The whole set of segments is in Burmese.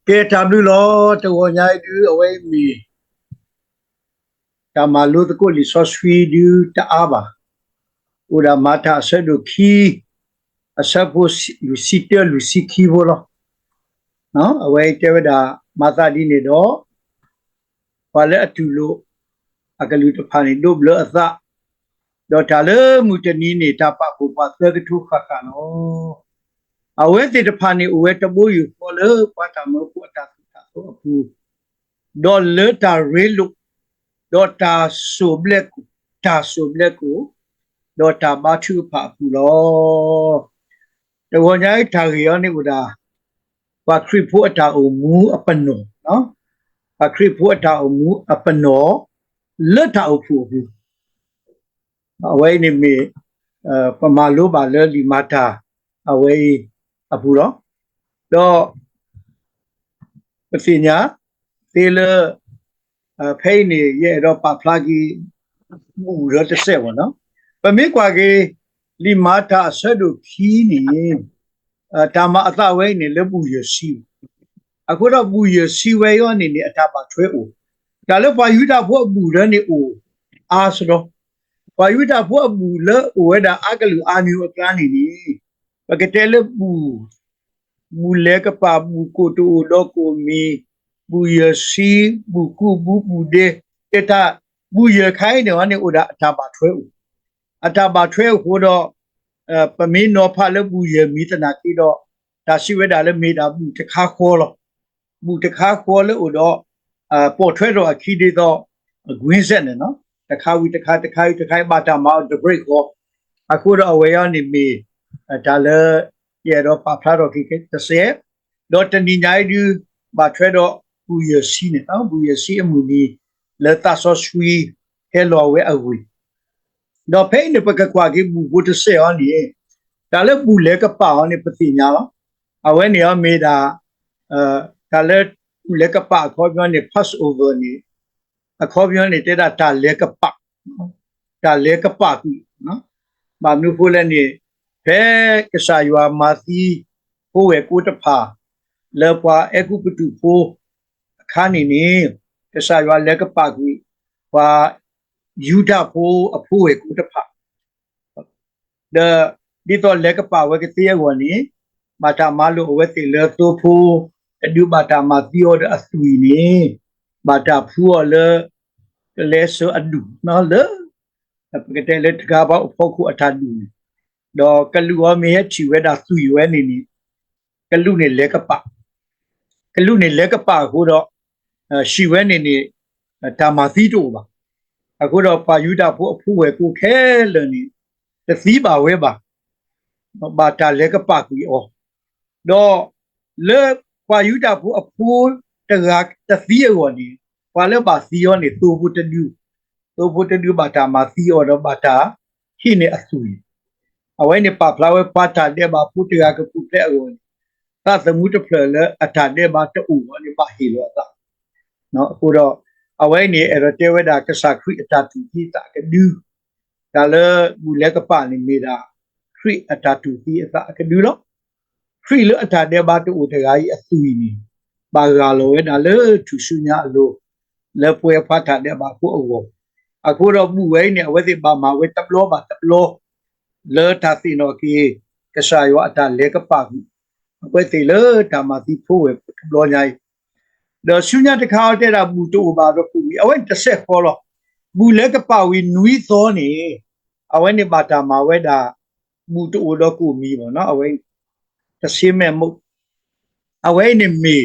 Ke tablu lo to nyai du away mi ta malu to ko li so swi du ta aba uda mata sa do ki asapo lu site lu siki bo lo no away te da mata di ne do wale atu lo akalu to phani do blo asa do ta le mu te ni ne ta pa ko pa se tu kha ka no away te ta phani uwe to bo yu ko le pa ta mo ko ta so apu do le ta re lu do ta so ble ku do ta ba thu pha pu lo to wo nyai tha ri yo ni uda pa khri phu ata o mu apano no pa khri phu ata o mu apano le ta o phu pu away ni me pa ma lo ba le li mata away apu lo do pa nya te le phai ni ye do pa phla gi mu ro te se wo no pa me kwa ge li mata sa do khi ni ta ma ata wai ni le bu ye siအခုတော့ပူရစီဝဲရောအနေနဲ့အတားပါထွဲအိုဒါလည်းဘာယူတာဖို့ပူရနေအိုအားဆိုတော့ဘာယူတာဖို့ပူလဲအိုဝဲတာအကလူအာမျိုးအကန်းနေနေပကတဲ့လေပူလဲကပါပူကိုတိုတော့ကိုမီပူရစီပူကူပူတဲ့တတပူရခိုင်းနေဝနေအိုဒါအတားပါထွဲအိုအတားပါထွဲဟိုတော့ပမင်းတော့ဖာလည်းပူရမိတနာတိတော့ဒါရှိဝဲတာလည်းမေတာပူတခါခေါ်လို့mu te kha ko le o do po thwe do akhi de do gwin set ne no te kha ba ta ma the break ko aku do awe ya ni me da le ye do pa phla do ki ke te se do te ni nyai du ba thwe do bu ye si ne no bu ye si amu ni le ta so swi he lo we awi do phe ne pa ka kwa ki bu te se on ni da le bu le ka pa on ni pa ti nya lo awe ni ya me da ta le le ka pa kho byo ni pass over ni a kho byo ni te da ta le ka pa ku no ba mu phu le ni phe ka sa ywa ma si pho we ko ta pha le pwa e ku ptu pho kha ni ni ka sa ywa le ka pa ku wa yu da pho a pho we ko ta pha the di to le ka pa we ke tie wo ni ma ta ma lo we te le to pho du bata ma tio de asui ni bata phu le so adu no le apete le tga ba phoku athadu do kalu wa me chi we da sui we ni kalu ne le ka pa ko do shi we ni ta ma ti to ba ako do pa yu da phu we ko khe le ni te si ba we ba bata le ka pa ku o do le kwa yu da phu a phu ta fi yo ni kwa le ba si yo ni to phu te du ba ta ma si yo do ba ta hi ni asui awai ni pa phla we pa ta de ba phu te ga ka phu te yo ni ta samu te phla le atha de ba ta u ni ba hi lo ta no ko do awai ni ero te we da ka sa khri ata tu hi ta ka du da le bu le ka pa ni me da khri ata tu hi ata ka du lo free le ata de ba to te ga yi asui ni ba ga lo we da le tu su nya lo le pwe pha tha de ba ko o aku ro bu we ni we ti ba ma we tap lo le ta si no ki ka sa yo ata le ka pa we ti le ta ma ti pho we lo nyai de su nya de kha de da bu to ba ro pu wi awen ta se kho lo bu le ka pa wi nui tho ni awen ni ba ta ma we da bu to do ku mi bo no awen ta si me mu away ni me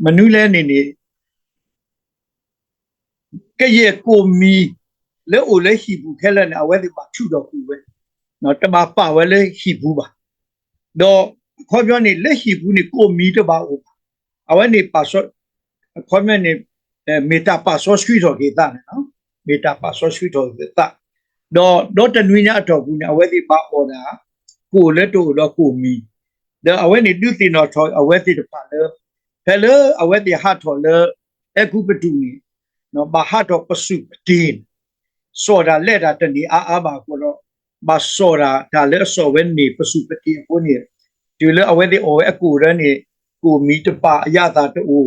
manu le ni ke ye ko mi le o le hi bu khe le na away di ba thu do ku we no ta ba pa we le hi bu ba do kho byo ni le hi bu ni ko mi to ba o away ni pa so kho me ni meta pa so swi do ke ta no meta pa so swi do ke ta do ta nwi nya ato bu ni away di ba o da ko le to do ko mi the away ni du ti no tho away ti de pa le hello away ti ha tho le e ku ptu ni no ba ha tho pasu tin so da le da ta ni a ba ko lo ba so da le so we ni pasu pti ko ni tu le away ti o e ku re ni ကိုမီတပါအရသာတူ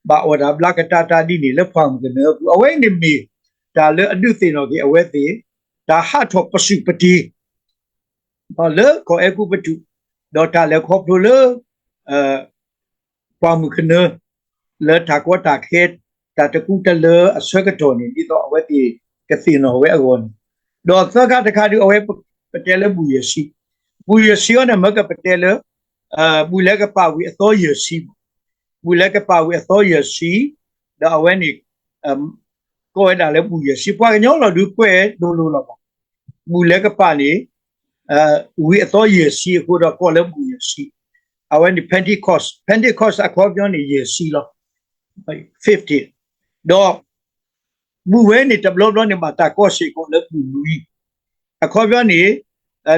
ဘာအော်ဒါဘလကတာတာဒီနေလက်ဖမ်ကနေအဝဲနေမီဒါလေအဒုသိနော်ကြီးအဝဲသေးဒါဟာထောပစုပတိဘာလေကိုအကူပတုဒေါ်တာလေခေါပလိုလေပွားမှုခနလေတာကောတာခေတာတကူတလေအဆွဲကတော်နေဒီတော့အဝဲသေးကစီနော်ဝဲအကောဒေါ်သကတခါဒီအဝဲပတဲလေဘူးရရှိဘူးရရှိရနမကပတဲလေဘူးလေကပါဝီအတော်ရရှိဘူးလေကပါဝီအတော်ရရှိဒါအဝဲနေကိုယ်ဒါလေဘူးရရှိပွားညောင်းလို့ဒူကွဲလိုလိုတော့ဘူးလေကပါနေဝီအတော်ရရှိကိုတော့ကိုလည်းဘူးရရှိအဝဲနေ Pentecost အခေါ်ပြောနေရရှိလို့50တော့ဘူးဝဲနေတဘလို့နေမှာတာကောရှိကိုလည်းဘူးနွီအခေါ်ပြောနေ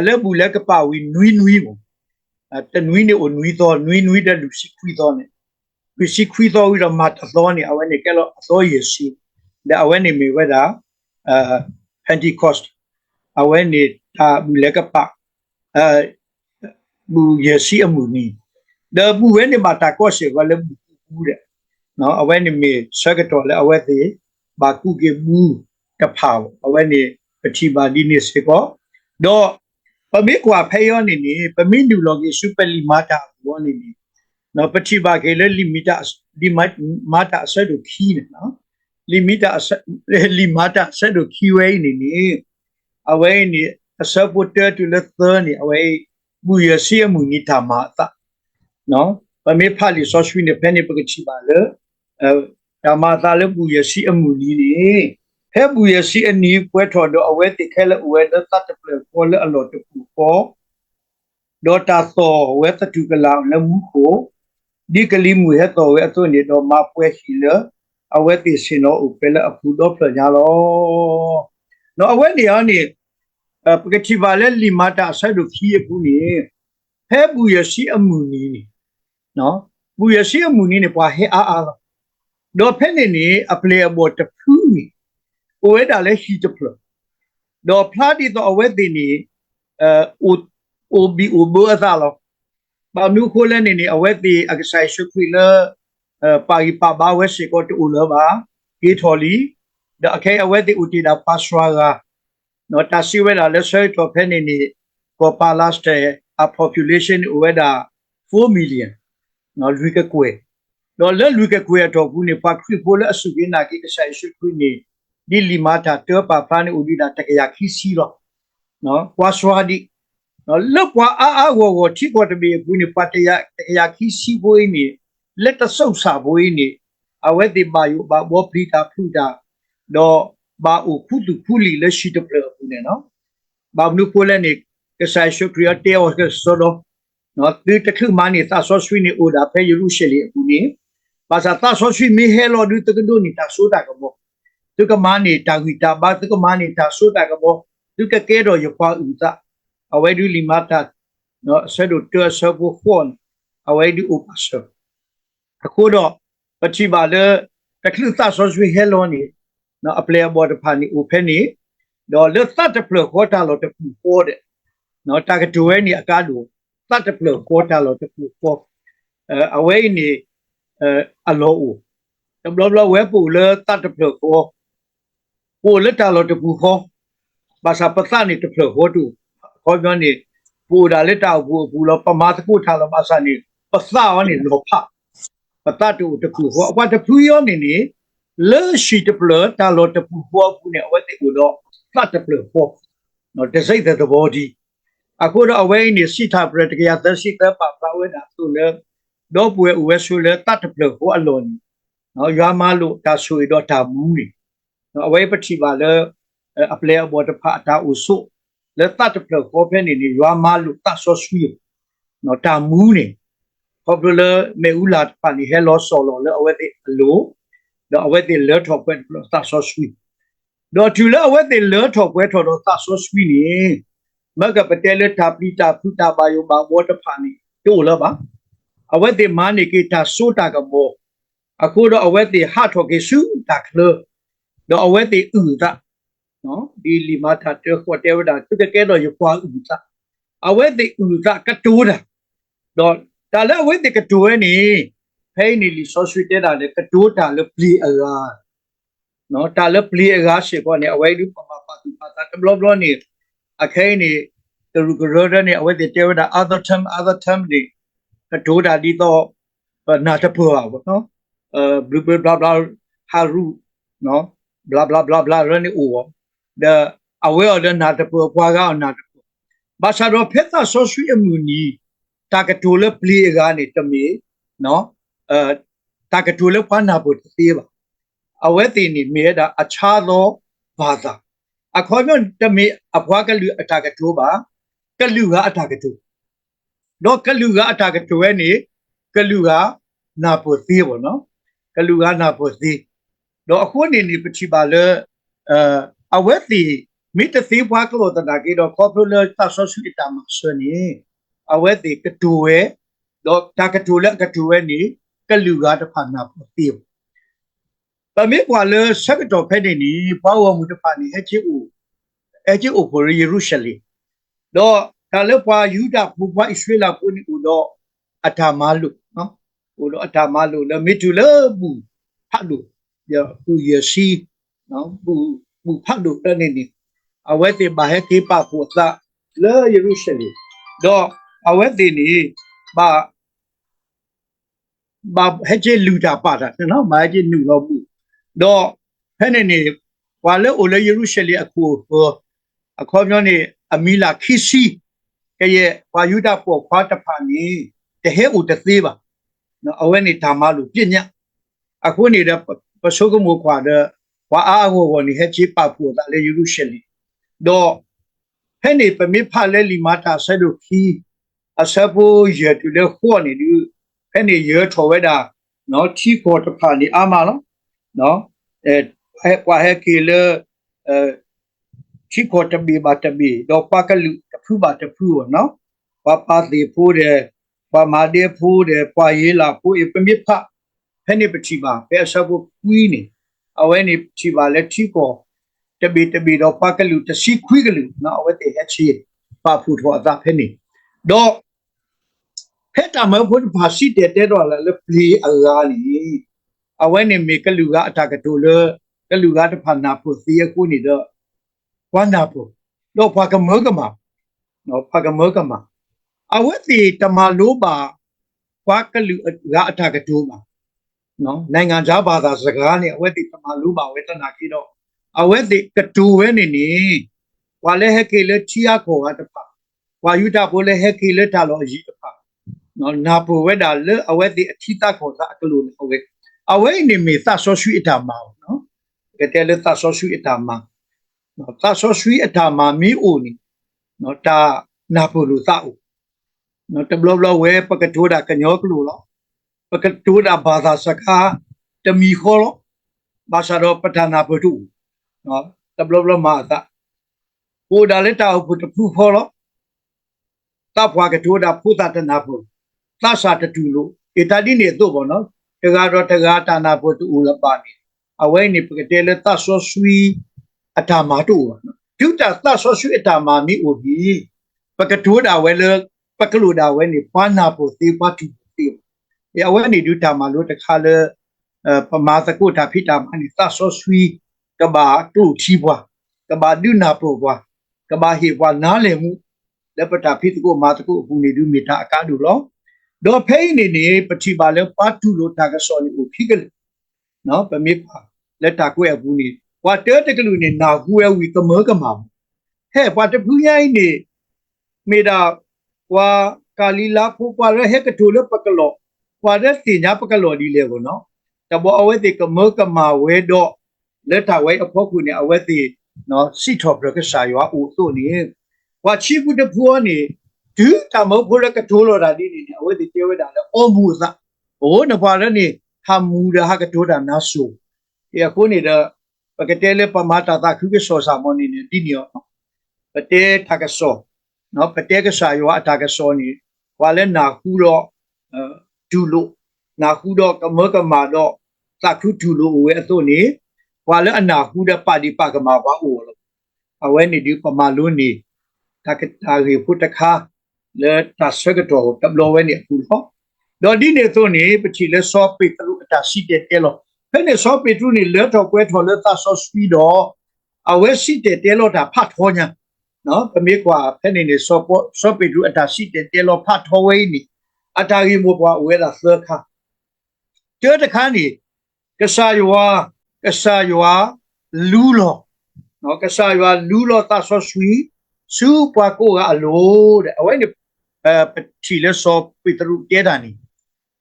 လက်ဘူးလက်ကပါဝီနွီကိုတနွီနေနွီတော့နွီတဲ့လူရှိခွီတော့နေလူရှိခွီတော့ဝီတော့မတ်တော့နေအဝဲနေကဲလို့အတော်ရရှိဒါအဝဲနေမိဝဲတာPentecost အဝဲနေတာဘူးလက်ကပါဘူးရရှိအမှုနီဒါဘူးဝဲနေမှာတာကောရှိကလည်းဘူးတဲ့နော်အဝဲနေမိစကတော့လည်းအဝဲသေးဘာကုကေဘူးတဖောက်အဝဲနေပတိပါဒီနေစေကောတော့ပမိကွာဖဲယောနေနေပမိနူလောကေစုပလီမာတာဘောနေနေနော်ပတိပါကေလေလီမီတာဒီမာတာဆဒုခီနော်လီမီတာလီမာတာဆဒုခီဝဲနေနေအဝဲနေအစပုတတူလက်သနေအဝဲဘူရစီအမှုနိတာမာတာနော်ပမိဖာလီဆောဆွီနေဖဲနေပကတိပါလေဓမ္မသာလေဘူရစီအမှုနီနေဟဲဘူရစီအနီပွဲထော်တော့အဝဲတိခဲလေအဝဲတတ်တပလေပေါ်လေအလောတပူပေါ်ဒေါ်တာသောဝဲတတူကလောင်လမှုကိုဒီကလီမူဟဲတော်ဝဲအသွနေတော့မပွဲရှိလေအဝဲတိရှင်တော့ဥပလေအဖူတော့ပြညာလောနော်အဝဲနေရနေပကတိပါလေလီမာတာဆိုင်တို့ခီးဘူးနေဟဲဘူရစီအမှုနီနော်ဘူရစီအမှုနီနေပွားဟဲအားတော့ဖဲနေနေအပလေအဘောတဖူးနေဝဲတာလဲရှိတဖလတော့ဖလာဒီတော့အဝဲတင်နေအိုဘီအိုဘောအသာလောဘာနုခိုလဲနေနေအဝဲတီအကဆိုင်ရှုခွေလပါရီပါဘာဝဲစီကိုတူလဘာဂေထော်လီဒါအခဲအဝဲတီဦးတီဒါပါဆွာကနော်တာစီဝဲတာလဲဆွဲတော့ဖဲနေနေကိုပါလာစတဲ့ a population ဝဲတာ4 million နော်လူကကွယ်တော့လဲလူကကွယ်တော့ဘူးနေပါခရပိုလဲအစုကိနာကိကဆိုင်ရှုခွေနေဒီလီမာတာတောပါဖာနေဦးဒီတာတကရခီစီတော့နော်ပွားဆွာဒီနော်လောက်ပွားအာဝဝချိကောတမီဘူးနေပတ်တရတကရခီစီဘွေးနေလက်တဆုပ်စာဘွေးနေအဝဲတိပါယဘာဘောပလီတာဖူတာတော့ဘာဥခုတုဖူလီလက်ရှိတပလဘူးနေနော်ဘာနုပိုလဲနေကဆိုင်ရှုခရတေအောကဆိုတော့နော်ဒီတခုမနေသဆောဆွေးနေအိုဒါဖဲယူလူရှေလီဘူးနေပါစာသဆောဆွေးမီဟဲလောဒူတကဒိုနေတာဆိုတာကဘောသူကမနေတာဂီတာဘာသူကမနေတာဆိုတာကဘောသူကကဲတော့ရပွားဥတာအဝဲဒူလီမာတာနော်ဆဒိုတောဆဘူခွန်အဝဲဒူဥပစအခုတော့ပတိပါလေတခလူသဆောဆွေဟဲလောနေနော်အပလေဘောတဖာနေဥဖဲနေတော့လက်သတ်တပလခေါ်တာလို့တပူပေါ်တဲ့နော်တာကဒိုဝဲနေအကားလို့သတ်တပလခေါ်တာလို့တပူပေါ်အဝဲနေအလောဦးတဘလဝဲပူလေသတ်တပလခေါ်ပူလက်တာလို့တပူခေါ်ဘာသာပသနေတပလခေါ်တူခေါ်ပြောနေပူတာလက်တာပူလို့ပမာတကုထားလို့ဘာသာနေပသဝနေလောဖပတတူတပူခေါ်အကွာတပူရောနေနေလေရှိတပလတာလို့တပူခေါ်ဘူးနေအဝဲတိကိုတော့သတ်တပလခေါ်နော်တစိတ်တဲ့ဘောဒီအခုတော့အဝဲနေစီတာပရတကရသရှိတပပဝဲတာသူလေတော့ပွေဝဲဆူလေတတ်တပလခေါ်အလွန်နော်ရွာမလို့တာဆူရတော့တာမူးနေနော်အဝဲပတိပါလေအပလေဘောတဖာတာဥဆုလေတတ်တပလခေါ်ဖဲနေနေရွာမလို့တဆောဆွေနော်တာမူးနေခေါ်ပလမေဦးလာပန်ဟဲလောဆောလောလေအဝဲတိအလိုတော့အဝဲတိလေထောက်ပွဲတဆောဆွေတော့သူလေအဝဲတိလေထောက်ပွဲထော်တော့တဆောဆွေနေမကပတဲလေတာပလီတာဖူတာဘာယောဘာဘောတဖာနေတို့လားပါအဝဲတိမာနေကေတာဆိုတာကဘောအခုတော့အဝဲတိဟာထော်ကေစုတာကလတော့အဝဲတိဥတာနော်ဒီလီမာတာတေခေါ်တေဝတာသူကကဲတော့ရပွားဥတာအဝဲတိဥတာကတိုးတာတော့ဒါလည်းအဝဲတိကတိုးနေ ဖိနေလီဆော့ဆွီတဲတာလေကတိုးတာလေပလီအရာနော်တာလေပလီအရာရှေကောနေအဝဲဒီပမာပါတူပါတာဘလောဘလောနေအခဲနေတရူကရောတဲ့နေအဝဲတဲ့တဲဝတာ other term ဒီကတိုးတာဒီတော့နာတဖွာပေါ့နော်blah blah haru no blah blah blah blah run o the away of the not the kwaga not basaro pheta so sui amuni takatole play ga ni tame no takatole kwana bo te ba away ti ni me da acha lo bhaza akho myo tame abwa ka lu atakato ba ka lu ga atakato no ka lu ga atakato ni ka lu ga na bo te bo no ka lu ga na bo te တော့အခုအနေနဲ့ပချိပါလေအဝက်တီမိတသိဘွားကလို့တနာကြီးတော့ corporate သဆောဆွေတာမဆွနေအဝက်တီကတူဝဲတော့တာကတူလကတူဝဲနေကလူကားတဖာနာပေါ်တီပမေကွာလေဆက်တော့ဖဲနေနီဘာဝမှုတဖာနေအချစ်ဦးပေါ်ယေရုရှလင်တော့ဒါလည်းပွာယူဒပူပွားဣသရေလပုန်ဦးတော့အထာမလုနော်ဟိုတော့အထာမလုလေမိတူလေဘူးဖတ်လို့ ya bu ye si no bu phat do ta ni ni awe te ba he ke pa phu ta le Jerusalem do awe te ni ba he je lu ta pa ta no ma je nu lo bu do he ni wa le o le Jerusalem aku akho myo ni amila khisi ke ye wa yuda po khwa ta pha ni te he u te the ba no awe ni dhamma lu pinya aku ni da ပစုကမိုခွာတဲ့ဝါအားဟိုကိုနေဟချိပပူတာလေယူရုရှလီတော့ဟဲ့နေပမိဖလဲလီမာတာဆဲတို့ခီအစဘူရတူလေခေါ်နေဒီဟဲ့နေရထော်ဝဲတာနော်ချီခေါ်တဖာနေအာမနော်ဟဲ့ကီလေချီခေါ်တဘီဘာတဘီတော့ပကလူတဖူဘာတဖူနော်ဝါပါတိဖိုးတယ်ဝါမာဒေဖိုးတယ်ပွာရေးလာဖိုးပမိဖ ဖဲနေပချိပါပဲအစဘကွီးနေအဝဲနေချိပါလက်ချီကောတဘီတော့ပကလူတစီခွီးကလူနော်အဝဲတဲ့ဟချီပါဖူထောအသာဖဲနေတော့ဖဲတာမဖို့ဘာစီတဲ့တော့လဲပလီအလာလီအဝဲနေမေကလူကအတာကတူလကလူကတဖနာဖို့စီယကိုနေတော့ဝန္နာဖို့တော့ဖာကမောကမနော်ဖာကမောကမအဝဲတီတမလိုပါဖာကလူကအတာကတူပါ နော်နိုင်ငံခြားဘာသာစကားနဲ့အဝက်တိပမာလူပါဝေတနာကြီးတော့အဝက်တိကတူဝဲနေနေဝါလဲဟကေလေချီယာခေါ်တာတဖာဝါယူတာပိုလဲဟကေလေတာလို့အကြီးတဖာနော်နာပိုဝဲတာလေအဝက်တိအထီတာခေါ်တာအကလို့ဟုတ်ကဲ့အဝဲနေမီသဆောဆွီအတာမောင်နော်ကတဲလေသဆောဆွီအတာမောင်နော်သဆောဆွီအတာမောင်မီအိုနီနော်တာနာပိုလူသာအိုနော်တဘလဘလဝဲပကထိုးတာကညောကလို့လော ပကတူဒါဘာသာစကားတမီခေါ်လို့ဘာသာတော့ပဋ္ဌာနာပတုနော်တဘလဘလမာတာဟိုဒါလက်တာဘုတဖူခေါ်လို့တပ်ဖွာကတူဒါဖူတာတနာဖို့သစာတတူလို့အတာဒီနေတော့ဘောနော်တကားတော့တကားတာနာဖို့တူလပါနေအဝဲနေပကတဲလက်သဆောဆွီအတာမာတူနော်ပြုတာသဆောဆွီအတာမာမီအိုဘီပကတူဒါဝဲလပကလူဒါဝဲနေပန်းနာဖို့တေပါတူတေ အဝဲနေဒူတာမလို့တခါလေပမာစကုတာဖိတာမနိသဆောဆွီကဘာတူချီဘွားကဘာဒုနာပဘွားကဘာဟေဘွားနားလေမှုလက်ပတာဖိတကုမာတကုအခုနေဒူမီတာအကားဒူလောတော့ဖိနေနေပတိပါလေပါတူလို့တာကစောနေဦးခိကလေနော်ပမိပါလက်တာကွဲဘူးနေဘွာတဲတကလူနေနာကူဲဝီကမောကမာဟဲ့ဘွာတဖူးရိုင်းနေမေတာဘွာကာလီလာဖူပွားရဟဲကတူလပကလော ကွာတဲ့တင်ညာပကလော်ဒီလေကိုနော်တဘောအဝဲတိကမောကမာဝဲတော့လက်ထဝဲအဖို့ခုနေအဝဲတိနော်စီထော်ပရကရှာရွာဦးတို့နေကွာချီဘူးတဖွားနေဒူတမောဖိုရကတိုးလော်တာဒီနေအဝဲတိတဲဝဲတာလေအောမူစဘိုးနဖွာရနေဟာမူရဟာကတိုးတာနာဆူအခုနေတဲ့ပကတဲလေပမာတာတာခုကဆောစာမနေနေဒီနေရောပတဲထကဆောနော်ပတဲကရှာရွာအတာကဆောနေကွာလဲနာခုတော့ဒူလို့နာခုတော့ကမကမာတော့သခုဒူလို့ဝဲအသွနေကွာလဲအနာခုတဲ့ပါတိပကမာပါဦးလို့အဝဲနေဒီပမာလုံးနေတကတာရီဖုတခါလဲတဆွေကတော့တဘလဝဲနေအခုတော့ တော့ဒီနေတော့နေပချီလဲစောပေတရုအတာရှိတဲ့တဲလို့ဖဲနေစောပေတရုနေလဲတော့ပွဲထော်လဲသဆောစပီတော့အဝဲရှိတဲ့တဲလို့ဒါဖတ်ထောညာနော်ပမေကွာဖဲနေစောပေတရုအတာရှိတဲ့တဲလို့ဖတ်ထောဝဲနေအတာရီမောပွားဝဲတာသခါတဲတခါနေကဆာယွာလူလောနော်ကဆာယွာလူလောသဆောစပီစူပွားကိုကအလိုတဲ့အဝဲနေပချီလဲစောပေတရုတဲတာနေ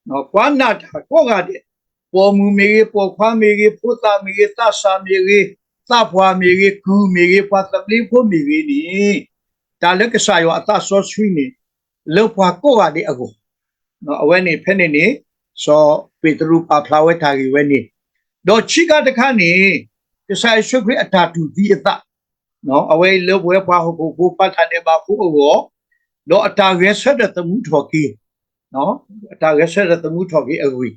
နော်ကွာနာကိုကတဲ့ပေါ်မူမေပေါ်ခွာမေပိုတာမေတဆာမေသဖွာမေကူမေပတ်တပလီဖို့မေနီဒါလက်ကစားရအသဆောဆွီနေလောပွားကိုကတဲ့အကိုနော်အဝဲနေဖက်နေနေစောပေတရုပါဖလာဝဲတာကြီးဝဲနေတော့ချိကတခါနေကစားရှုခရအတာတူဒီအသနော်အဝဲလောဘွဲပွားဟုတ်ကိုပတ်ထားတဲ့ပါဖို့အောတော့အတာရဲဆက်တဲ့တမှုထော်ကြီးနော်အတာရဲဆက်တဲ့တမှုထော်ကြီးအဝီ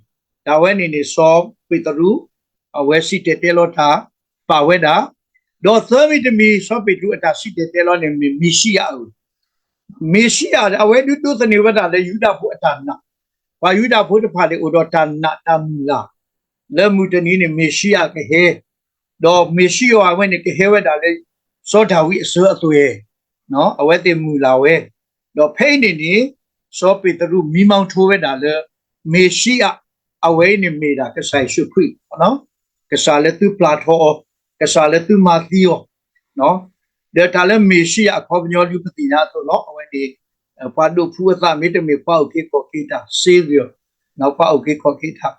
ဒါဝဲနေနေစောပေတရုအဝဲစီတဲလောတာပါဝဲတာတော့သမိတမီစောပေတရုအတာစီတဲလောနေမီရှိယအဝဲဒုတုသနေဝတာလေယူဒဖို့အတာနာဘာယူဒဖို့တဖာလေဥတော်တာနာတမူလာလေမူတနီနေမီရှိယကဟဲတော့မီရှိယအဝဲနေကဟဲဝဲတာလေစောဒါဝိအစွဲအသွဲနော်အဝဲတင်မူလာဝဲတော့ဖိနေနေစောပေတရုမိမောင်ထိုးဝဲတာလေမေရှိယအဝဲနေမေတာကဆိုင်ရှုခွိနော်ကစားလက်သူပလာထောကစားလက်သူမာသီယနော်ဒါလည်းမေရှိယအခေါ်ညောလူပတိနာဆိုတော့အဝဲဒီပါဒုဖူအသမေတ္တမေပေါ့ကေကိုကိတာစေးပြီးနောက်ပေါ့ကေကိုကိတာ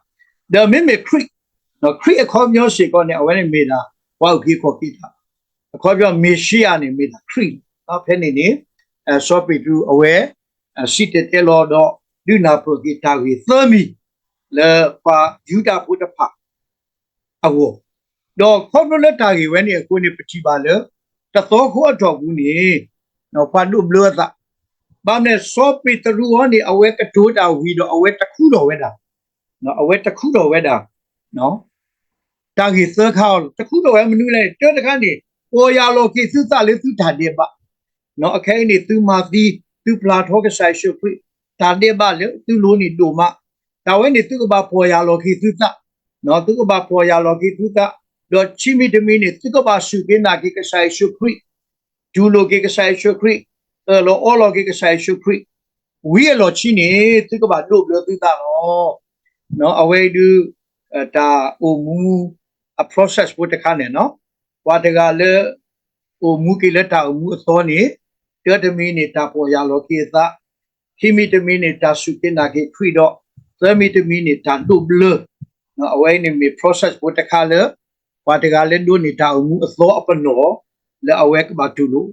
ဒါမေခရိနော်ခရိအခေါ်ညောရှိကောနေအဝဲနေမေတာပေါ့ကေကိုကိတာအခေါ်ပြောမေရှိယနေမေတာခရိနော်ဖဲနေနေစောပေတူအဝဲစီတဲလောတော့ဒုနာပရိုဂီတာဝီသမီလေပါယူတာဘုဒ္ဓဖာအဝတော့ခေါ်လို့လက်တာကြီးဝဲနေကိုနေပတိပါလေတတော်ခေါ်တော့ဘူးနေနော်ပါလို့ဘလို့သာဘာနဲ့စောပေတရူဟောနေအဝဲကတိုးတာဝီတော့အဝဲတစ်ခုတော့ဝဲတာနော်အဝဲတစ်ခုတော့ဝဲတာနော်တာကြီးသခါတစ်ခုတော့ဝဲမနူးလဲတောတခါနေပေါ်ရလောကိစုသလေးသူတာတယ်ပါနော်အခဲနေသူမာသီသူပလာထောကဆိုင်ရှုခရတာတယ်ပါလေသူလိုနေတို့မဒါဝဲနေသူကဘာပေါ်ရလောကိစုသနော်သူကဘာပေါ်ရလောကိစုသတော့ချီမီတမီနေသူကဘာရှုကိနာကိကဆိုင်ရှုခရဒူလိုကိကဆိုင်ရှုခရလောအော်လောကိကဆိုင်ရှုခရဝီလောချီနေသူကဘာတို့ပြောသူတာနော်အဝဲဒူတာအိုမူအ process ဘုတခါနေနော်ဝါတကလေအိုမူကိလက်တာမူအသောနေတတမီနေတာပေါ်ရလောကိသခီမီတမီနေတာရှုကိနာကိခရတော့သမီတမီနေတာတို့ဘလနော်အဝဲနေမီ process ဘုတခါလေဝါတကလည်းတို့နေတာအမှုအသောအပနောလဲအဝဲကဘာတူလို့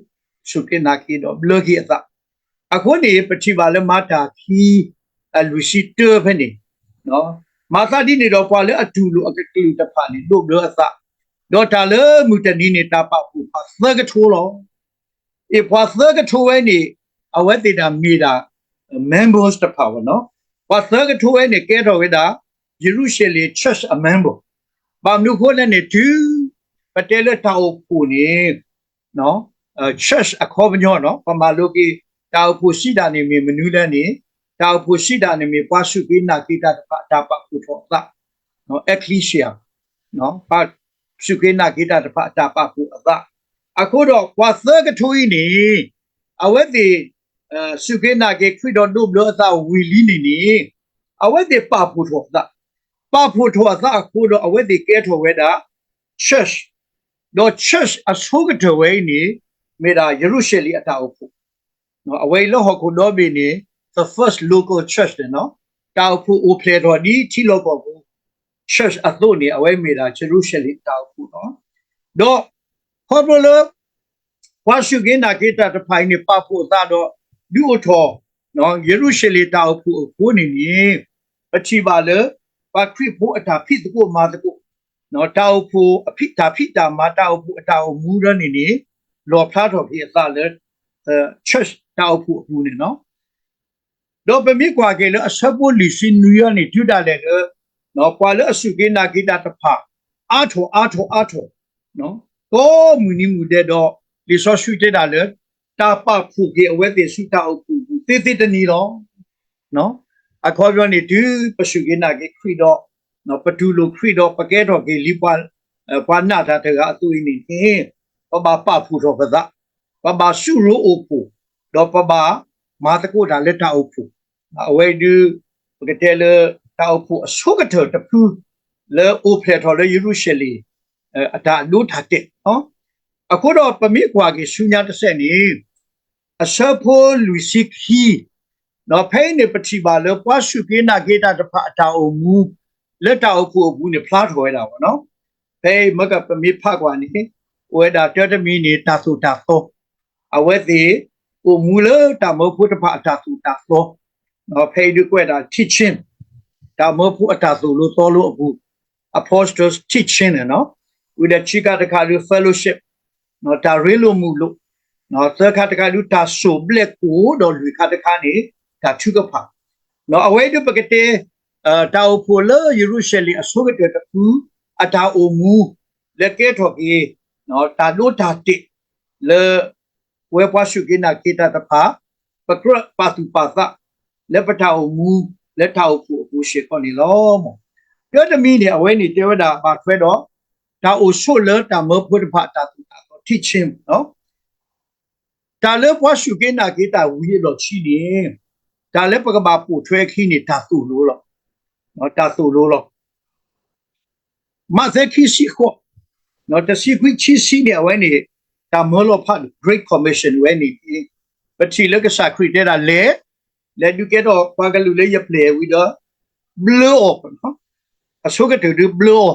ရှုကိနာကိတော့ဘလကိအသအခုနေပတိပါလဲမာတာခီလူရှိတေဖနေနော်မာသာဒီနေတော့ပွာလဲအတူလို့အကကလူတဖာနေတို့ဘလအသတော့တာလဲမူတနီနေတာပပူပါသကထိုးလောအပွာသကထိုးဝဲနေအဝဲတေတာမိတာ members တဖာဝနော်ပွာသကထိုးဝဲနေကဲတော်ဝဲတာယေရုရှလင် church a memberဘာမလို့ခေါ်လဲနေတူပတဲလက်တောက်ပူနေနော် church အခေါ်မညောနော်ပမာလိုကီတောက်ပူရှိတာနေမနူးလဲနေတောက်ပူရှိတာနေပွားစုကိနာကိတာတာပပူထောတာနော် ecclesia နော်ပါစုကိနာကိတာတာပပူအသာအခုတော့ပွားသကထွေးနေအဝက်ဒီစုကိနာကိခရစ်တော်တို့လို့အသာဝီလီနေအဝက်ဒီပပူထောတာပါဖို့ထောသာအခုတော့အဝဲဒီကဲထောဝဲတာ church တော့ church အဆိုးကတဝဲနေမေတာယေရုရှလင်အတာအဖို့နော်အဝဲလောဟခုတော့ဘီနေ the first local church နော်တာအဖို့အိုဖလေတော်ဒီချီလောကောဘူး church အသို့နေအဝဲမေတာယေရုရှလင်တာအဖို့နော်တော့ခေါ်ဘလို့ဝါရှုကင်းနာကေတာတဖိုင်နေပါဖို့သာတော့လူအထောနော်ယေရုရှလင်တာအဖို့ကိုနေနေအချီပါလေပါခရစ်ဖို့အတာဖိတကိုမာတကိုနော်တောက်ဖို့အဖိတာဖိတာမာတောက်ဖို့အတာမူရနေနေလောဖလားတော်ဖြစ်အသလဲ church တောက်ဖို့ဘူးနေနော်တော့ပမိကွာကေလအစပုလီစင်နူရနေတူတာလေနော်ပွာလအစုကေနာကိတာတဖာအာထောနော်တော့မူနီမူတဲ့တော့လီဆောရှုတဲ့တာလေတာပဖို့ကေအဝဲတေစုတောက်ဖို့တေတေတနီတော့နော် ခေါ်ပြောနေဒီပစုကိနာကေခရီတော့နော်ပတူလိုခရီတော့ပကဲတော့ကေလီပွာနာတာတဲ့အတူနေဟင်းပပဖူတော့ပဒပရှုရိုအိုဖူတော့ပမာတကိုဒါလက်တာအိုဖူအဝဲဒီပကတဲလတာအိုဖူအဆုကတဲ့တဖူလေအိုဖလက်တော်လေယေရုရှလင်အတာလို့ထားတဲ့နော်အခုတော့ပမိကွာကေရှုညာတစ်ဆက်နေအစဖို့လူစီခီနော်ဖိနေပတိပါလေပွားရှုကိနာကေတာတဖအတာအိုမူလက်တာအိုဖူဘူးနေဖလားထွဲတာပေါ့နော်ဖိမကပမိဖကွာနေဝဲတာတော်တမီနေတာဆိုတာတော့အဝဲသေးဟိုမူလတာမဖို့တဖအတာဆိုတာတော့နော်ဖိဒီကွဲတာ teaching တာမဖို့အတာဆိုလို့တော်လို့အခု apostles teaching နော် with the chica the kalu fellowship နော်တာရေလို့မူလို့နော်သခါတကလူတာဆိုဘလက်ကိုတော့လူခါတခါနေတာထုကဖာနော်အဝဲဒပကတဲ့တာအိုဖိုလယေရုရှလင်အစိုးရတဲ့တူအတာအိုမူလက်ကဲထော်ကြီးနော်တာလို့တာတိလေဝဲပွားရှုကိနာကေတာတဖာပကရပါတူပါသလက်ပတာအိုမူလက်တာအိုဖိုဘူးရှိခေါ်နေလို့မပြောတမီနေအဝဲနေတေဝတာပါထွဲတော့တာအိုဆိုလတာမဖို့တဖာတာတူတာ teaching နော်တာလေပွားရှုကိနာကေတာဝီလို့ချီနေတာလေပကဘာပူထွဲခီနေတာတူလို့လို့နော်တာတူလို့လို့မဇက်ခီရှိခေါနော်တစီခွီချီစီနေဝဲနေတာမလို့ဖတ် Great Commission ဝဲနေပတိလကစာခရီတဲ့လေဒုကေတော့ဘာကလူလေရပလေဝီတော့ blue open နော်အစိုးကတူ blue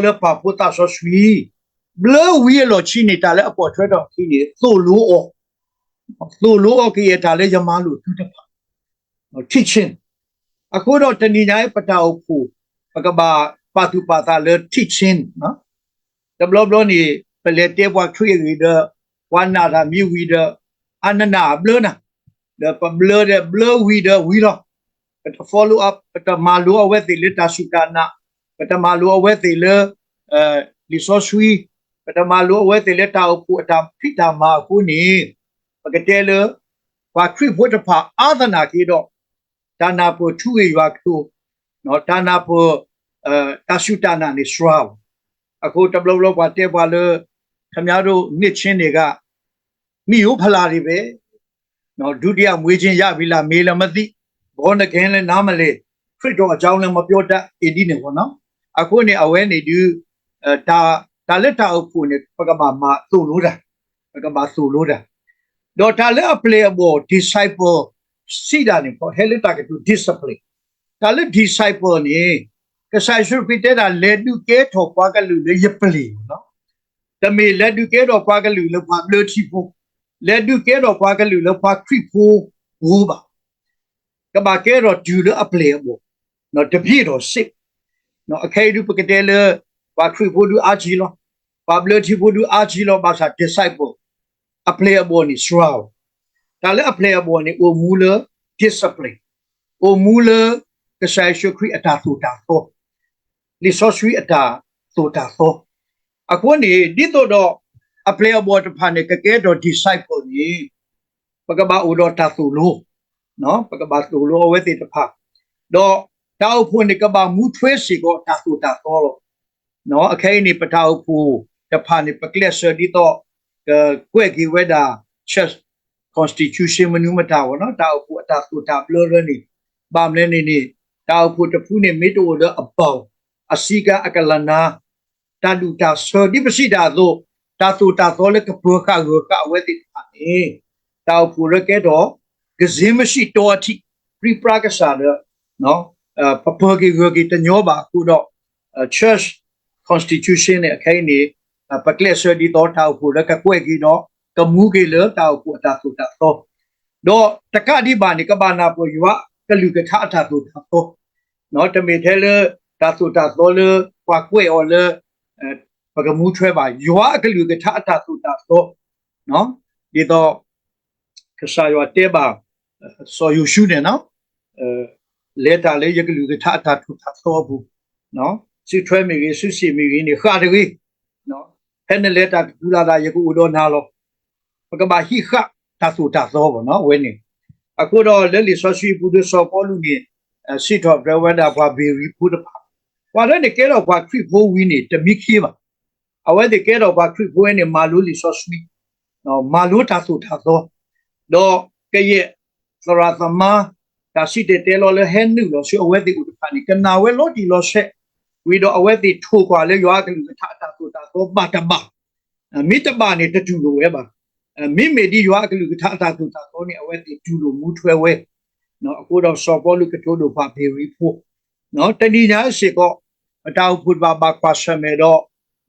လေပါပူတာဆိုဆွီ blue ဝီလို့ချီနေတာလေအပေါ်ထွဲတော့ခီနေသို့လို့ကေတာလေရမလို့တူတဖာ teaching အခုတော့တဏိညာပတာအဖူပကဘာပါတူပါတာလေ teaching နော်တဘလဘလနေပလက်တေဘွားထွေးရီဒဝါနာတာမြူဝီဒအနနာဘလနာthe blur we don't but follow up but malu with the lita sukana but malu with the lisosui but malu with the lita opu ta pita ma kuni pagatele wa trip what pa adana ki do dana po thu wa to no dana po tasutana ni sraw အခုတဘလဘလပါတဲ့ပါလေခင်ဗျားတို့နှစ်ချင်းတွေကမိယိုဖလာတွေပဲနော်ဒုတိယမွေးချင်းရပြီလားမေးလည်းမသိဘောနကင်းလည်းနားမလဲခရစ်တော်အကြောင်းလည်းမပြောတတ်အင်းဒီနေပေါ့နော်အခုနေအဝဲနေဒီဒါလက်တာအဖို့နေပကမာမသို့လို့တာပကမာသို့လို့တာတော့ဒါလည်း applicable disciple စီတာနေပေါ့ဟဲလက်တာကတူ discipline ဒါလည်း disciple နေကဆိုင်ရှုပိတဲ့တာလက်ဒုကဲထော်ပွားကလူလေရပလီနော်တမေလက်ဒုကဲတော့ပွားကလူလောပါဘလတီဖို့လက်ဒုကဲတော့ပွားကလူလောပါခရစ်ဖို့ဘူးပါကဘာကဲတော့ဒူလအပလေဘောနော်တပြည့်တော့စစ်နော်အခဲဒုပကတဲ့လေပွားခရစ်ဖို့ဒူအာဂျီလောပါဘလတီဖို့ဒူအာဂျီလောပါစာ disciple အပလေဘောနီစရောဒါလည်းအပလေဘောနီအိုမူလ discipline အိုမူလကဆိုင်ရှုခရစ်အတာထူတာတော့လိဆောဆွီအတာဆိုတာတော့အခုနေဒီတော့အပလေဘောတဖာနေကကဲတော့ disciple ကြီးပကဘာဥတော်တာသူလို့နော်ပကဘာသူလို့ဝဲတိတဖာတော့တောက်ဖို့နေကဘာမူထွဲစီကိုတာဆိုတာတော့နော်အခဲနေပတောက်ဖို့တဖာနေပကလက်ဆာဒီတော့ကွဲကြီးဝဲတာ church constitution မနူးမတာဘောနော်တောက်ဖို့အတာဆိုတာဘလရနေဘာမလဲနေတောက်ဖို့တဖူးနေမိတိုတော့အပေါအစီကအကလနာတာလူတာဆောဒီပစီတာတို့တာတူတာတော်လည်းကပခါရကဝဲတိပါနေတောက်ဖူရကဲတော့ကစင်းမရှိတော်အထိပြပရကစားတော့နော်ပပကေကေတညောပါခုတော့ church constitution နဲ့အခိုင်နေပကလက်ဆာဒီတော်တောက်ဖူရကကွဲကြီးတော့ကမူကေလတောက်ဖူတာတူတာတော့တကဒီပါနေကဘာနာပေါ်ရွာကလူကထအထတူတော့နော်တမေထဲလေတာတူတာတော်လေကွာကွဲော်လေပကမူထွဲပါရွာကလူကထအထတူတာတော့နော်ဒီတော့ကစားရွာတဲပါဆိုယူရှုနေနော်လက်တာလေးရကလူကထအထတူတာတော့ဘူးနော်စီထွဲမိကြီးဆုစီမိကြီးနေခါတကြီးနော်ဟဲ့နဲ့လက်တာဒူလာတာရကူတော့နာလို့ပကဘာဟိခတာတူတာတော့ဘောနော်ဝဲနေ အခုတော့လက်လီဆော့ရှိဘူးဆော့ပေါ်လူနေစီတော့ဘဝဒါဘာဘီရီဘူးတော့ဘာလဲကဲတော့ဘာခရစ်ဖိုးဝင်းနေတမိခေးပါအဝဲကဲတော့ဘာခရစ်ဖိုးနေမာလူလီဆော့ရှိနော်မာလူတာဆိုတာတော့ကဲ့သရသမဒါရှိတဲ့တဲလော်လဲဟဲနူလို့ရှိအဝဲဒီဥတဖာနီကနာဝဲလို့ဒီလို့ဆက်ဝီတော့အဝဲဒီထိုးကွာလဲရွာကလူကထားတာဆိုတာတော့ဘာတဘာမိတဘာနေတူလို့ဝဲပါမိမေဒီရွာကလူကထားတာဆိုတာတော့နေအဝဲဒီတူလို့မူထွဲဝဲနော်အခုတော့စော်ပေါ်လူကထိုးလို့ပါဘေရီဖို့နော်တဏီညာရှိကောအတောက်ဖုတ်ဘာဘာခွာရှမဲတော့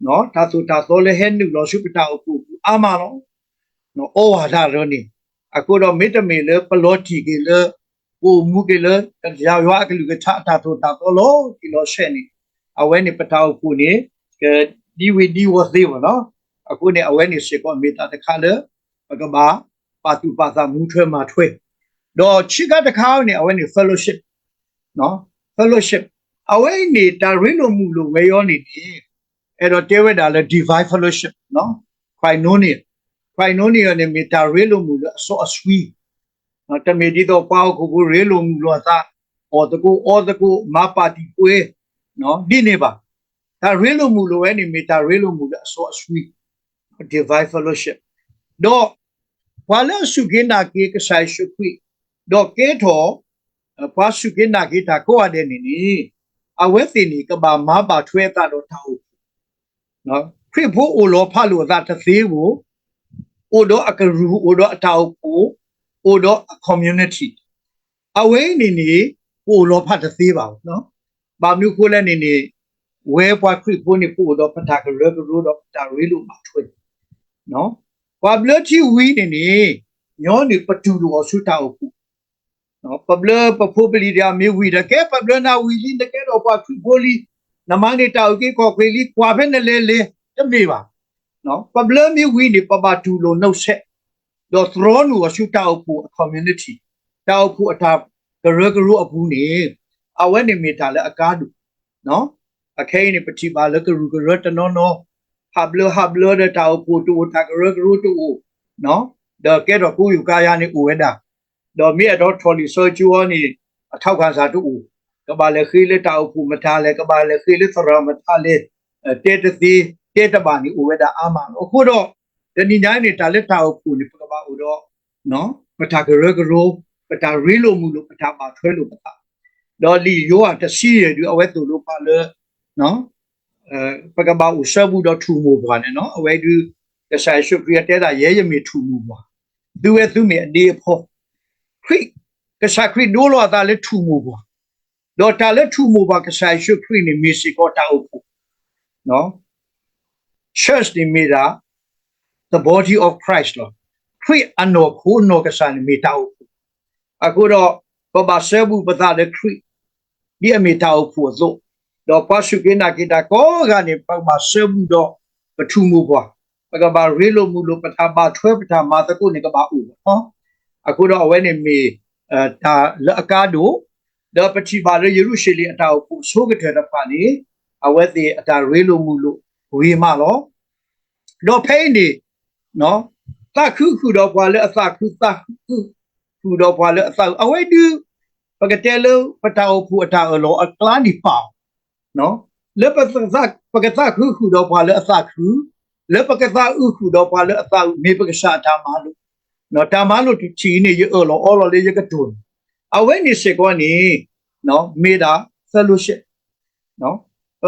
နော်ဒါဆိုတာတော့လဲဟဲနူလို့ရှိပတောက်ဖို့အာမနော်နော်ဩဝါဒရောနေအခုတော့မိတမေလေပလော့တီကလေကိုမူကလေကြာရွာကလူကထားတာဆိုတာတော့လို့ဒီလို့ရှဲနေအဝဲနေပတောက်ဖို့နေဒီဝီဒီဝတ်သေးပါနော်အခုနေအဝဲနေရှိကောမေတာတခါလေပကဘာပါတူပါသာမူထွဲမှာထွဲတော့ချစ်ကတခါနေအဝဲနေ fellowship နော် fellowship အဝဲနေတာရင်းလို့မူလို့ဝဲရောနေတယ်အဲ့တော့တဲဝဲတာလေ divine fellowship နော် Quinonia နဲ့မေတာရင်းလို့မူလို့အစောအဆွီတမေဒီတော့ပေါကိုရင်းလို့မူလို့သာအော်တကူမပါတီကွေးနော်ဒီနေပါဒါရင်းလို့မူလို့ဝဲနေမေတာရင်းလို့မူလို့အစောအဆွီ divine fellowship တော့ဘာလို့စုကင်းတာကေကဆိုင်ရှုခွိတော့ကေထောဘာစုကင်းတာကေတာကိုရတဲ့နေနီအဝဲတင်နီကဘာမပါထွဲတာတော့ထားနော်ခရစ်ဖို့အိုလောဖလို့သာတသေးကိုအိုတော့အကရူအိုတော့အတောက်ကိုအိုတော့ community အဝဲနေနေအိုလောဖတသေးပါဘူးနော်ဘာမျိုးကိုလည်းနေဝဲပွားခရစ်ဖို့နေပို့တော့ပတာကရကရူတော့တာရီလို့မထွဲနော်ဘာဘလချီဝီနေညောနေပတူလို့ဆူတာကိုနော်ပဘလပဖိုပလီဒါမေဝီတကဲပဘလနာဝီလင်းတကဲတော့ပွားခရစ်ဖို့လီနမနေတောက်ကေကောခွေလီကွာဖဲနဲ့လေတမေပါနော်ပဘလမီဝီနေပပတူလို့နှုတ်ဆက်တော့ throne ကိုဆူတာကို community တောက်ကိုအတာကရကရူအပူနေအဝဲနေမီတာလဲအကားတူနော်အခဲနေပတိပါလကရူကရတနော်ဟာဘလတဲ့တောက်ကိုတူတာကရကရူတူနော်ဒါကဲတော့ကိုယူကာယာနေဦးဝဲတာတော့မြေတော့ထော်လီဆိုချူနေအထောက်ခံစာတူကဘာလေခီလေတောက်ကိုမထားလဲကဘာလေခီလေသရမထားလဲတေတသီတေတပါနေဦးဝဲတာအာမအခုတော့တဏိညာနေတာလက်တောက်ကိုနေပကဘာဦးတော့နော်ပတာကရကရူပတာရီလိုမူလို့ပတာပါထွဲလို့ပတာတော့လီယောတစီရဒီအဝဲတူလို့ပါလေနော်ပကဘာဦးဆဘူးတော့ထူမို့ပါနဲ့နော်အဝဲဒီကဆိုင်ရှုပ်ပြတဲ့တာရဲရမီထူမို့ပါသူရဲ့သူမြေအနေဖို့ခရစ်ကစားခရစ်ဒိုလောတာလေထူမို့ပါတော့တာလေထူမို့ပါကဆိုင်ရှုပ်ခရစ်နေမီစီကိုတာအုပ်နော် church ဒီမီတာ the body of Christ လို့ခရစ်အနောခုနောကစားနေမီတာအုပ်အခုတော့ပပဆဲဘူးပတာလေခရစ်ဒီအမီတာအုပ်ဖို့ဆိုတော့ပါရှုကိနာကိတာကိုကနေပပဆဲဘူးတော့ပထူမို့ပါပကဘာရီလိုမူလိုပတာပါထွဲပတာမာတကုနေကဘာဦးဟောအခုတော့အဝဲနေမီဒါအကားတို့တော့ပတိပါရယေရုရှလင်အတောက်ကိုဆိုးကတဲ့ဖာနေအဝဲသေးအတာရီလိုမူလိုဝေမလောတော့ဖိနေနော်တခုတော့ဘွာလေအသခုတခုတော့ဘွာလေအသအဝဲဒူပကတဲလောပတာအဖူအတာအလောအကလာဒီပါနော်လေပစဇက်ပကသခုတော့ဘွာလေအသခုလေပကသခုတော့ဘွာလေအသမေပကရှာတာမလို့နော်တာမလို့ချီနေရအော်လောလေးရကတွန်းအဝဲနေစေကောနေနော်မေတာဆလူရှစ်နော်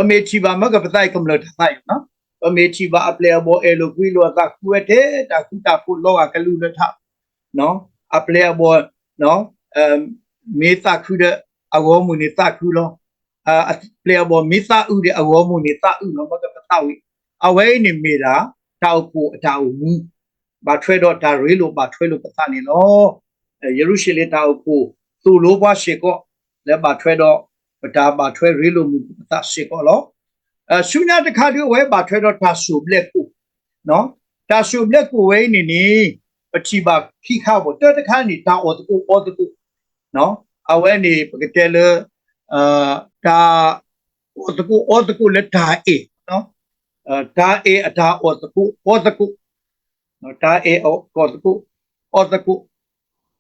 အမေချီပါမကပတိုက်ကမလို့တိုင်းနော်အမေချီပါအပလေဘောအဲလိုကွီလောတာကွဲတဲ့တာခုတာခုလောကလူလထနော်အပလေဘောနော်မေတာခုတဲ့အဝမူနေတာခုလောအပလေဘောမေတာဥတဲ့အဝမူနေတာဥနော်မကပတောက်အဝဲနေမေတာတောက်ကိုအတာမူဘာထွဲတော့ဒါရီလိုဘာထွဲလို့ပသနေလောယေရုရှလင်တောက်ကိုသူ့လိုဘွားရှေကောလဲဘာထွဲတော့ဒါဘာထွဲရီလိုမူပသရှေကောလောဆုညာတခါတည်းဝဲဘာထွဲတော့တာဆူဘလက်ကိုနော်တာဆူဘလက်ကိုဝဲနေပချိပါခိခါဘောတတခါနေတာအော်တကူနော်အဝဲနေပကတဲလတာအော်တကူလက်တာအေနော်တာအေအတာအော်တကူနော်တာအေအော်တကူ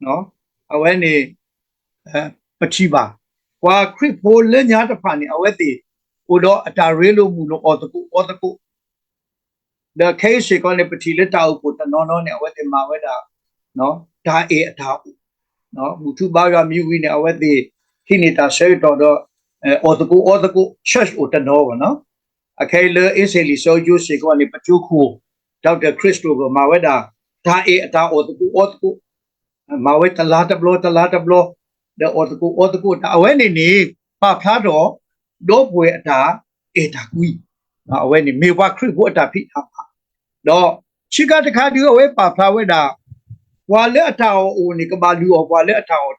နော် when a pachiba. Qua creep hole lenyata pani away Udo at a relo muno or the cook. The case she called a petila tau put a non on away the maweda. No, ta e tau. No, Mutubaga Muin away the Hinita Shay or the cook church or the Nova, no? A Kayla is a so you see on the Pachuku, Dr. Christopher Maweda, ta e ta or the cook. Mawet a lot of blow, the orthoco, when in a paplado, do poeta, etaqui. When in me walk through water pit. No, she got the cardio away, paplaweda. While a tower unicabalu or while a tower.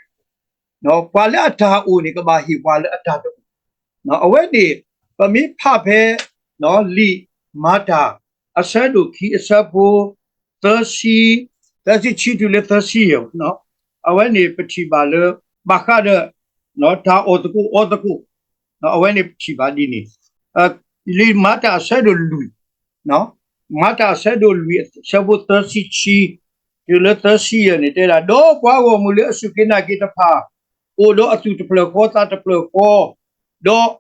No, while a tower unicabahi while a tower. No, away the, but me pape, no, Lee, Mata, a shadow key, a sapo, thirsty. That's it, she to let us see you, no? I went a petibale, Bakada, no, ta or the cook, no, I went a petibadini. Leave Mata said Louis, no? Mata said Louis, several 30 chi, you let us see and it a dog, why will you sukina get a pa? O do a to play quarter to play four, do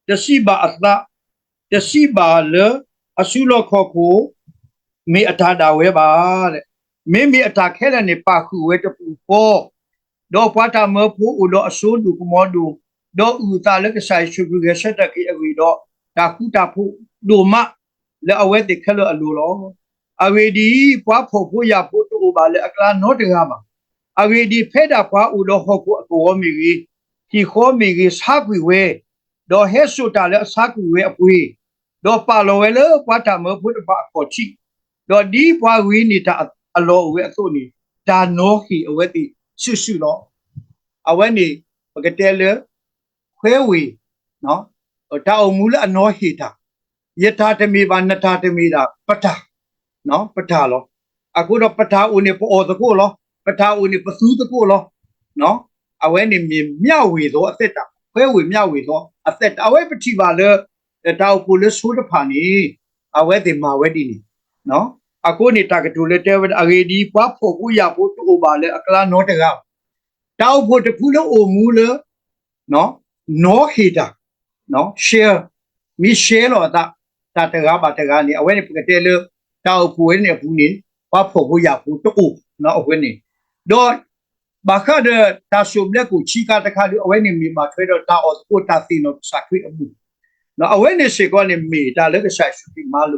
the Siba as that, the Siba le, a sulo coco, me a tada weba. Maybe attack Helen a paku wait for do pata merpu udo soon do modu do uta like a size should be a set a widow takuta pu do ma let away the color a lulo. Away papo puya put over a clan not a hammer. Away the pedapa udo hoku homigi. He homigi is happy way. Do hesuta let happy way up we. Do paloela pata merpu back for cheap. Do deep why we need to a law with Tony. Da no he already susu law. I went in, I tell you, where we, no, a tau mula no hita. Yet tata me van the tata me da, pata, no, patalo. I could have pata uni for the colo, pata uni for through the colo, no. I went in meow with or set up, where we meow with or I said, I went to Chivala, the tau pullers who the pani, I went in my wedding, no. Aku ni tak ketulete wen agedi papo kuya putu obale akla no tega tau putu pulo omule no no hita no share mi share lo ta tega ba tega ni awen ni peketele tau puwe ni puni papo kuya putu no awen ni do baka de tasumle ku chika ta khali awen ni mi ma thwe do ta o ta sino sakri abu no awen ni se ko ni mi ta le ka sai shuti malu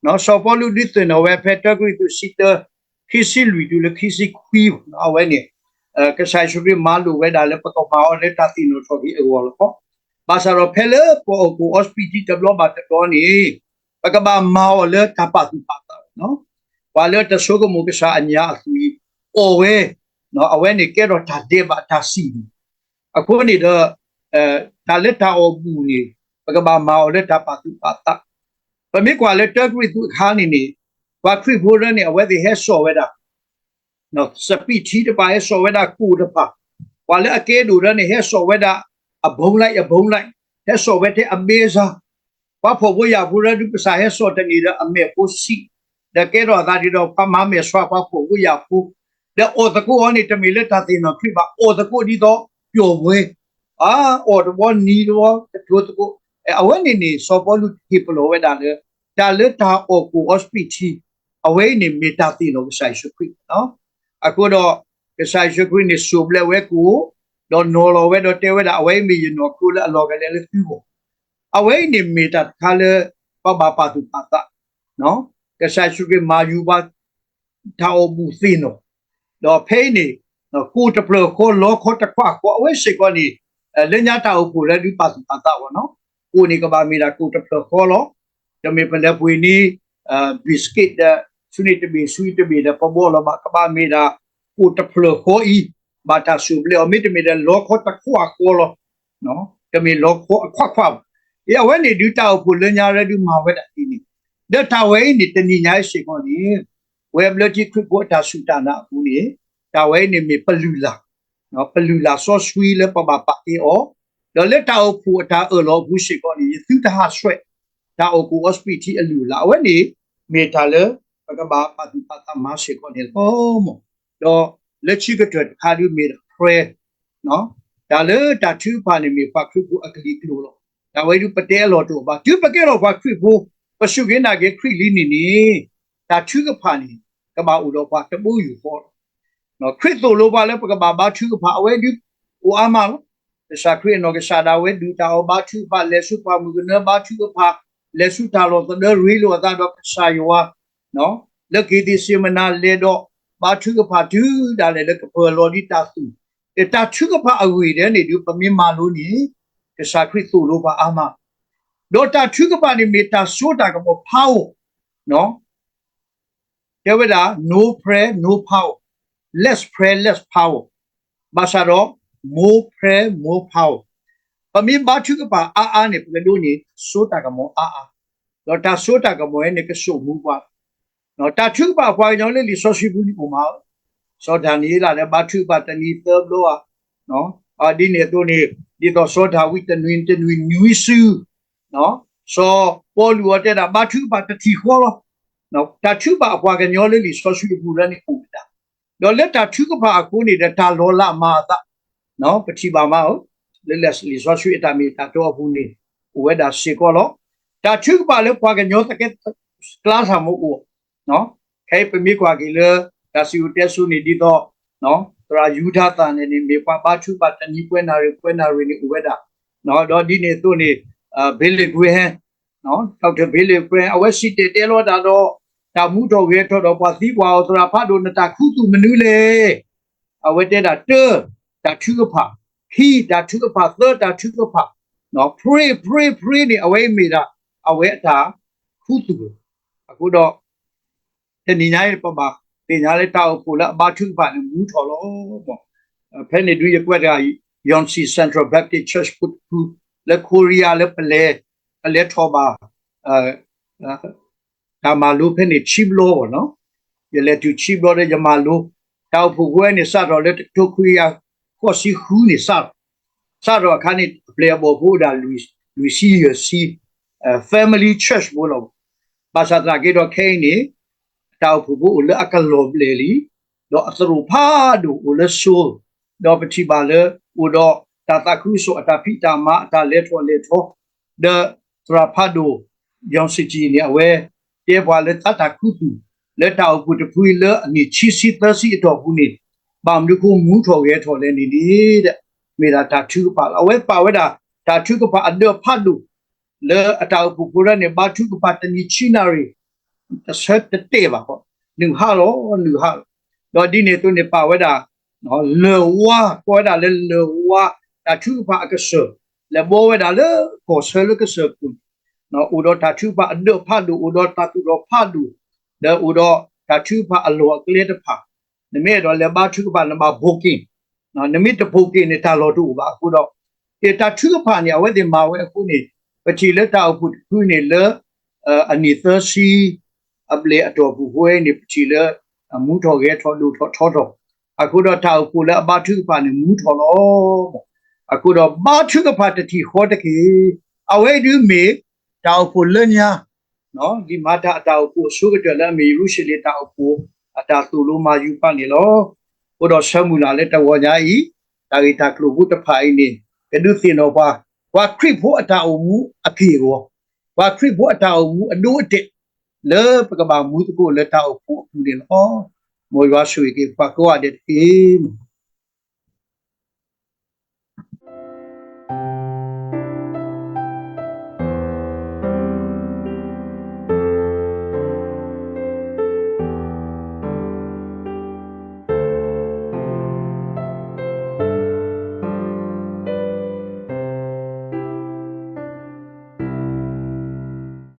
no so polu dit no we petagree to sit the kisi lui to the kisi qui awen ni ka sai shuti malu we da le pa ko ma o le ta sino so ki e wo ko ba sa ro phele po ko hospital develop ba to ni pa ka ba ma o le ta pa tu pa ta no wa le ta so ko mo ka sa anya sui o we no awen ni ke ro ta de ba ta si ako ni de ta le ta o bu ni pa ka ba ma o le ta pa tu pa ta but me kwa le tagri tu khani ni kwa khri bhoran ni awe the he so weda no sapi thi de pa he so weda ku de pa kwa le ake du ran ni he so weda a bong lai he so wede ameza kwa pho bo ya bhoran du sa he so de ni de ame ko si de ke ro da di do pa ma me swa kwa pho bo ya pu de o de ko ni te me le ta ti no khri ba o de ko di do pyo we o de one ni do to ko awen ni so polu people weda le ta le ta o ku hospital away ni meta ti no sai shukri no ako do ke sai shukri ni suble we ku do no lo we do te we da away mi no ku la lo ga le tu bo away ni meta khale pa ba pa tu pa ta no ke sai shukri ma yu ba ta o bu si no do phe ni no ku te plo ko lo ko ta kwa ko away se ko ni le nya ta o ku le du pa tu pa ta wo no ku ni ka ba mi da ku te plo ko loจะมีเป็นแล้ววันนี้บิสกิตสุนิตบีสวีทบีเดปบอลมากับบ้านมีดาปูตะเพลโคอีบาตาสูบเลยมิตรมีเดนล็อกเขาตะขวาโคลเนาะจะมีล็อกขวาขวาเดี๋ยววันนี้ดูตาพูดเรื่องอะไรดูมาเวทที่นี่เดี๋ยวตาเวนี่ตนี่ย้ายสิ่งนี้เว็บเลจิคริกตาสุตานะผู้นี้ตาเวนี่มีปลุลาเนาะปลุลาซอสวีเลยปะบาปะที่อ๋อเดี๋ยวเลตาพูดตาเราผู้สิ่งนี้สุดท้ายสวยta o ku hospital alu la we ni me ta le ka ba pa tu pa ta ma se ko ne ko mo do လက်ချိကတဲ့ခါဒီမေဖရဲနော်ဒါလေတာချူပါနေမေပါခရစ်ကိုအကလီကလို့ဒါဝဲဒီပတဲလော်တော့ပါဒီပကဲတော့ပါခရစ်ကိုပရှုကင်းနာကေခရစ်လီနီနီတာချူကဖာနီကဘာဥတော့ပါတပူယူဖို့နော်ခရစ်တို့လိုပါလဲပကဘာဘာချူကဖာအဝဲဒီဟိုအမလောစာခရစ်နော်ကစာဒါဝဲဒူတာဘာချူပါလဲစုပါမူကနဘာချူကဖာလဲစုတာလောတဲ့ရီလိုတာတော့စာယောနော်လက်ကေဒီစီမနာလေတော့ဘာချူကဖာဒူဒါလေလက်ကပေါ်လော်ဒီတာစုတာချူကဖာအဝေတဲ့နေဒီပမင်းမာလို့နီကစာခရစ်တို့လိုပါအမတော့တာချူကဖာနေမီတာဆိုတာကမောဖောက်နော်ကျဝဲတာ no prayer no power less prayer less power ဘာသာတော့ more prayer more power ပမင်းဘာချူကဖာအာနေပကဒိုနီဆိုတာကမောအာတော့တာဆိုတာကမောနေကဆုမှုပါနော်တာချူပါဖွာကြောင့်လေလီဆိုရှိဘူးဒီပုံမှာစောဒာနီလာလေဘာချူပါတနီသဘလောနော်ဒီနေတော့နေဒီတော့စောဒာဝိတနွင်နျူဆူနော်စောပေါ်လူဝတဲ့တာဘာချူပါတတိခေါ်နော်တာချူပါဖွာကညောလေလီဆိုရှိဘူးရနေပုံတာတော့လက်တာချူကပါအခုနေတဲ့တာလောလာမာတာနော်ပတိပါမဟုတ်လေလက်လီဆိုရှိတာမီတာတော့ဘူးနေဝဲတာစီကောလောတာချူပါလေဖွာကညောတကကလာဆာမို့နော်ခဲပမိကွာကီလေဒါစီတက်ဆုနေဒီတော့နော်တရာယူဒတာနေနေမေပါပါချူပါတနီပွဲနာရီနေဥဝဲတာနော်တော့ဒီနေသူနေဘေးလေကွေဟန်နော်ဒေါက်တာဘေးလေကွေအဝဲစီတဲလောတာတော့တာမှုတော်ရဲထော်တော့ပါသီးပွားတရာဖတ်တို့နတာခုသူမနူးလေအဝဲတဲတာတာချူကဖာဟီတာချူကဖာတာချူကဖာနော် pray နေအဝဲမေတာအဝဲတာခုသူအခုတော့ဒီနေ့ညပမာတင်ညာလေးတောက်ပို့လာဘာထုပါနေမူထော်လို့ပေါ့ဖဲနေတွေ့ရကွက်ကယွန်စီစင်ထရယ်ဘက်တစ်ချာချ်ပုတ်ဖူလက်ကိုရီးယားလက်ပလဲအလက်ထော်ပါဒါမှလို့ဖဲနေချီဘလောပေါ့နော်ရလက်တူချီဘလောတဲ့ဂျမာလို့တောက်ဖို့ကွဲနေစတော့လက်တိုခရီးယားကိုစီခူးနေစတော့ခါနေပလေဘောဖို့ဒါလူစီရစီ family church ဘောလို့ဘာသာတကေတော့ခဲနေတောက်ဖို့ဦးလအကလောဘလေလီတော့အစရူဖာဒူဦးလဆိုတော့ပတိပါလေဦးတော့တာတခုဆိုအတာဖိတာမအတာလက်ထောဒစရာဖာဒူယောင်စီဂျီနေအဝဲတေဘွာလက်တခုတူလက်တောက်ဖို့တဖွေလအနိချီစီသစီတော့ဘူးနေဘာမလို့ကိုမူထော်ရဲထော်လဲနေတဲ့မေရာတာချူပါအဝဲပါဝဲတာချူကပါအဒဖာဒူလေအတောက်ဖို့ကိုရနေဘာချူကပါတနီချီနာရီဆက်တဲ့ပါပေါ့နူဟာတော့ဒီနေသူနေပါဝဲတာနော်လေဝါပေါ်တာလေဝါတာချူပါကဆလေဘောဝဲတာလေကိုဆဲလကဆကူနော်ဥတော့တာချူပါအဒဖာဒူဥတော့တာတူတော့ဖာဒူလေဥတော့တာချူပါအလောကလေးတဖာနမေတော့လေဘာချူပါနမဘိုကင်းနော်နမေတဘိုကင်းနေတာလောတူပါအခုတော့တာချူပါနေဝဲဒီမာဝဲအခုနေပချီလက်တောက်ခုနေလေအနိသစီအပလေအတော်ဘူးဝဲနေပချီလေမူထော်ရဲထော်လူထော်တော့အခုတော့တောက်ကိုလေဘာထုပါနေမူထော်လို့အခုတော့ဘာထုကပါတတိဟောတကေအဝဲဒူမေတောက်ကိုလညာနော်ဒီမာတာတောက်ကိုဆုကတလမေရုရှိလေတောက်ကိုအတာတူလိုမာယူပါနေလို့ဟိုတော့ဆမူလာလေတဝညာဤတာဂီတာကလူဘုတဖိုင်နေကဒုစင်တော့ပါဝါခရစ်ဖို့အတာအမှုအဖေရောဝါခရစ်ဖို့အတာအမှုအဒိုးအတက်လေပကဘာမူတကိုလက်တောက်ဖို့ဘူးတယ်နော်မောရွာရွှေကေပကောတဲ့